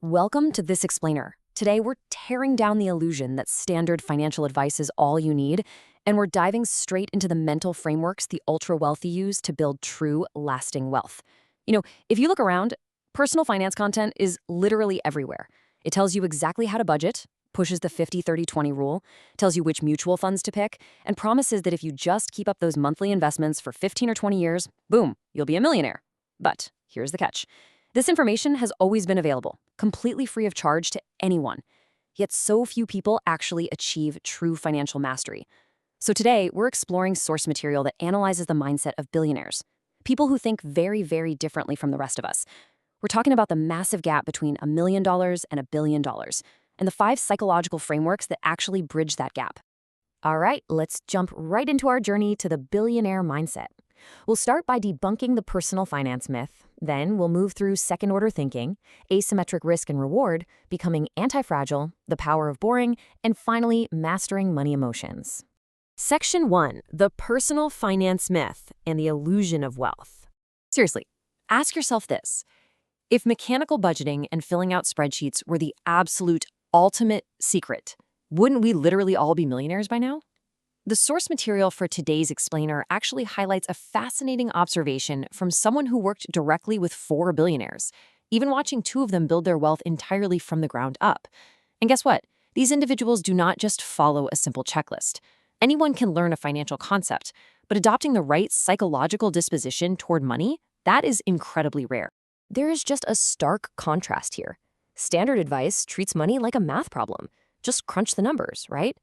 Welcome to This Explainer. Today, we're tearing down the illusion that standard financial advice is all you need, and we're diving straight into the mental frameworks the ultra-wealthy use to build true, lasting wealth. If you look around, personal finance content is literally everywhere. It tells you exactly how to budget, pushes the 50-30-20 rule, tells you which mutual funds to pick, and promises that if you just keep up those monthly investments for 15 or 20 years, boom, you'll be a millionaire. But here's the catch. This information has always been available, completely free of charge to anyone. Yet so few people actually achieve true financial mastery. So today, we're exploring source material that analyzes the mindset of billionaires, people who think very, very differently from the rest of us. We're talking about the massive gap between $1 million and $1 billion, and the 5 psychological frameworks that actually bridge that gap. All right, let's jump right into our journey to the billionaire mindset. We'll start by debunking the personal finance myth. Then we'll move through second-order thinking, asymmetric risk and reward, becoming anti-fragile, the power of boring, and finally, mastering money emotions. Section 1, the personal finance myth and the illusion of wealth. Seriously, ask yourself this. If mechanical budgeting and filling out spreadsheets were the absolute ultimate secret, wouldn't we literally all be millionaires by now? The source material for today's explainer actually highlights a fascinating observation from someone who worked directly with 4 billionaires, even watching 2 of them build their wealth entirely from the ground up. And guess what? These individuals do not just follow a simple checklist. Anyone can learn a financial concept, but adopting the right psychological disposition toward money, that is incredibly rare. There is just a stark contrast here. Standard advice treats money like a math problem. Just crunch the numbers, right?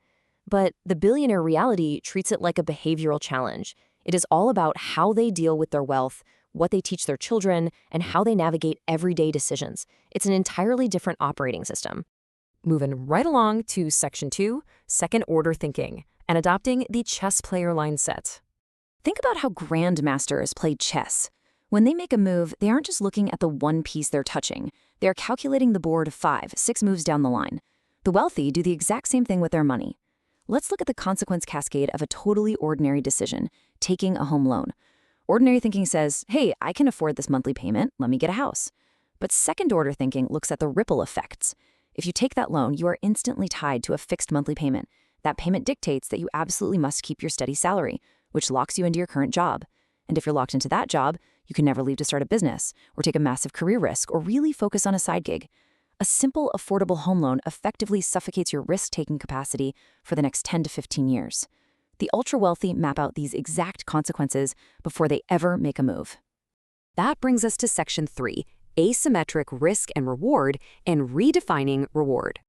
But the billionaire reality treats it like a behavioral challenge. It is all about how they deal with their wealth, what they teach their children, and how they navigate everyday decisions. It's an entirely different operating system. Moving right along to Section 2, second-order thinking, and adopting the chess player mindset. Think about how grandmasters play chess. When they make a move, they aren't just looking at the one piece they're touching. They're calculating the board 5, 6 moves down the line. The wealthy do the exact same thing with their money. Let's look at the consequence cascade of a totally ordinary decision, taking a home loan. Ordinary thinking says, hey, I can afford this monthly payment, let me get a house. But second-order thinking looks at the ripple effects. If you take that loan, you are instantly tied to a fixed monthly payment. That payment dictates that you absolutely must keep your steady salary, which locks you into your current job. And if you're locked into that job, you can never leave to start a business, or take a massive career risk, or really focus on a side gig. A simple, affordable home loan effectively suffocates your risk-taking capacity for the next 10 to 15 years. The ultra-wealthy map out these exact consequences before they ever make a move. That brings us to Section 3, asymmetric risk and reward, and redefining reward.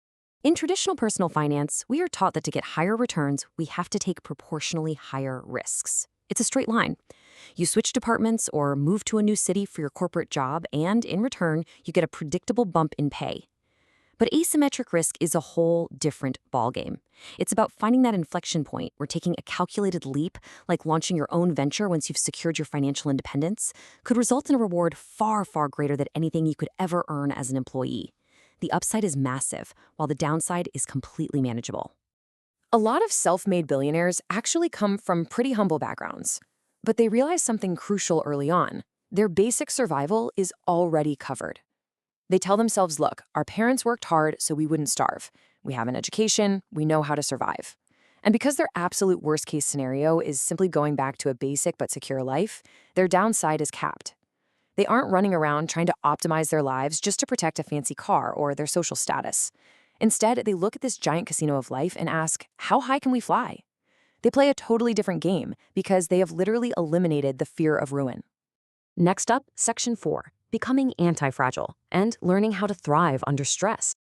In traditional personal finance, we are taught that to get higher returns, we have to take proportionally higher risks. It's a straight line. You switch departments or move to a new city for your corporate job, and in return, you get a predictable bump in pay. But asymmetric risk is a whole different ballgame. It's about finding that inflection point where taking a calculated leap, like launching your own venture once you've secured your financial independence, could result in a reward far, far greater than anything you could ever earn as an employee. The upside is massive, while the downside is completely manageable. A lot of self-made billionaires actually come from pretty humble backgrounds. But they realize something crucial early on. Their basic survival is already covered. They tell themselves, look, our parents worked hard so we wouldn't starve. We have an education, we know how to survive. And because their absolute worst-case scenario is simply going back to a basic but secure life, their downside is capped. They aren't running around trying to optimize their lives just to protect a fancy car or their social status. Instead, they look at this giant casino of life and ask, how high can we fly? They play a totally different game because they have literally eliminated the fear of ruin. Next up, Section 4, becoming anti-fragile and learning how to thrive under stress.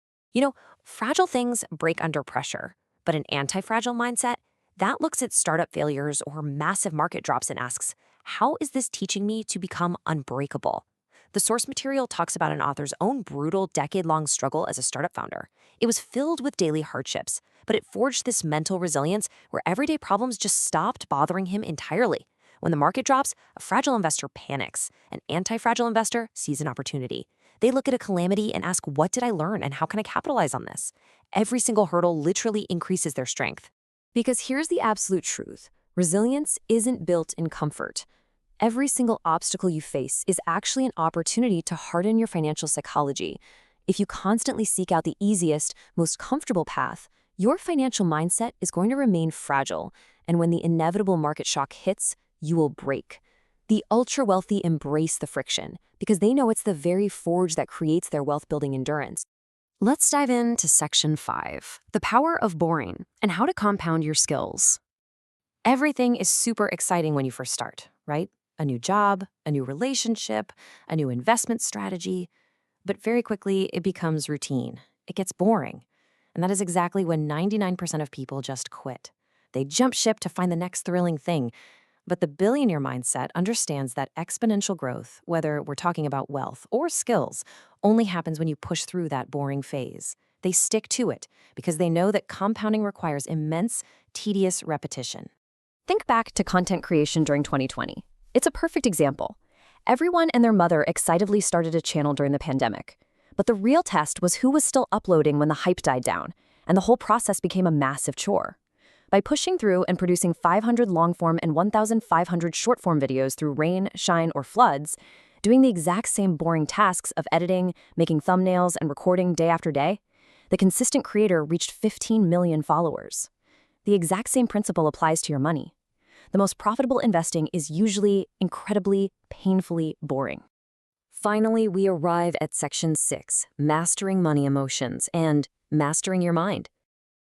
Fragile things break under pressure, but an anti-fragile mindset, that looks at startup failures or massive market drops and asks, how is this teaching me to become unbreakable? The source material talks about an author's own brutal decade-long struggle as a startup founder. It was filled with daily hardships, but it forged this mental resilience where everyday problems just stopped bothering him entirely. When the market drops, a fragile investor panics. An anti-fragile investor sees an opportunity. They look at a calamity and ask, what did I learn and how can I capitalize on this? Every single hurdle literally increases their strength. Because here's the absolute truth. Resilience isn't built in comfort. Every single obstacle you face is actually an opportunity to harden your financial psychology. If you constantly seek out the easiest, most comfortable path, your financial mindset is going to remain fragile, and when the inevitable market shock hits, you will break. The ultra-wealthy embrace the friction because they know it's the very forge that creates their wealth-building endurance. Let's dive into Section 5, the power of boring and how to compound your skills. Everything is super exciting when you first start, right? A new job, a new relationship, a new investment strategy. But very quickly, it becomes routine. It gets boring. And that is exactly when 99% of people just quit. They jump ship to find the next thrilling thing. But the billionaire mindset understands that exponential growth, whether we're talking about wealth or skills, only happens when you push through that boring phase. They stick to it because they know that compounding requires immense, tedious repetition. Think back to content creation during 2020. It's a perfect example. Everyone and their mother excitedly started a channel during the pandemic. But the real test was who was still uploading when the hype died down, and the whole process became a massive chore. By pushing through and producing 500 long-form and 1,500 short-form videos through rain, shine, or floods, doing the exact same boring tasks of editing, making thumbnails, and recording day after day, the consistent creator reached 15 million followers. The exact same principle applies to your money. The most profitable investing is usually incredibly, painfully boring. Finally, we arrive at Section 6, Mastering Money Emotions and Mastering Your Mind.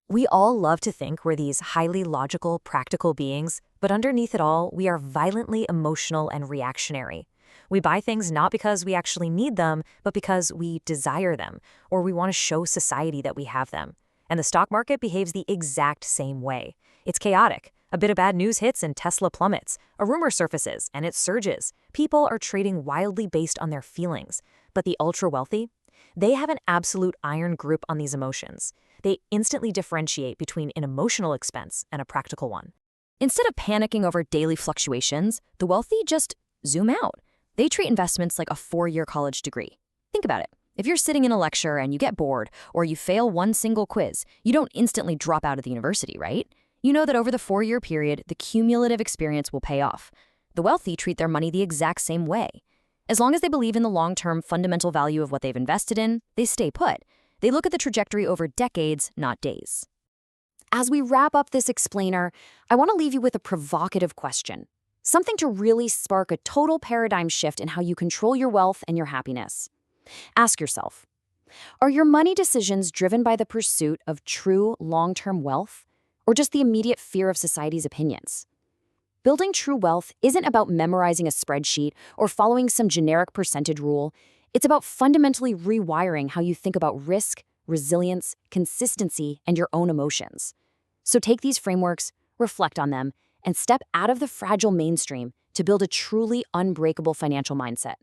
We all love to think we're these highly logical, practical beings, but underneath it all, we are violently emotional and reactionary. We buy things not because we actually need them, but because we desire them, or we want to show society that we have them. And the stock market behaves the exact same way. It's chaotic. A bit of bad news hits and Tesla plummets. A rumor surfaces and it surges. People are trading wildly based on their feelings. But the ultra-wealthy? They have an absolute iron grip on these emotions. They instantly differentiate between an emotional expense and a practical one. Instead of panicking over daily fluctuations, the wealthy just zoom out. They treat investments like a 4-year college degree. Think about it. If you're sitting in a lecture and you get bored, or you fail one single quiz, you don't instantly drop out of the university, right? You know that over the 4-year period, the cumulative experience will pay off. The wealthy treat their money the exact same way. As long as they believe in the long-term fundamental value of what they've invested in, they stay put. They look at the trajectory over decades, not days. As we wrap up this explainer, I want to leave you with a provocative question. Something to really spark a total paradigm shift in how you control your wealth and your happiness. Ask yourself, are your money decisions driven by the pursuit of true long-term wealth, or just the immediate fear of society's opinions? Building true wealth isn't about memorizing a spreadsheet or following some generic percentage rule. It's about fundamentally rewiring how you think about risk, resilience, consistency, and your own emotions. So take these frameworks, reflect on them, and step out of the fragile mainstream to build a truly unbreakable financial mindset.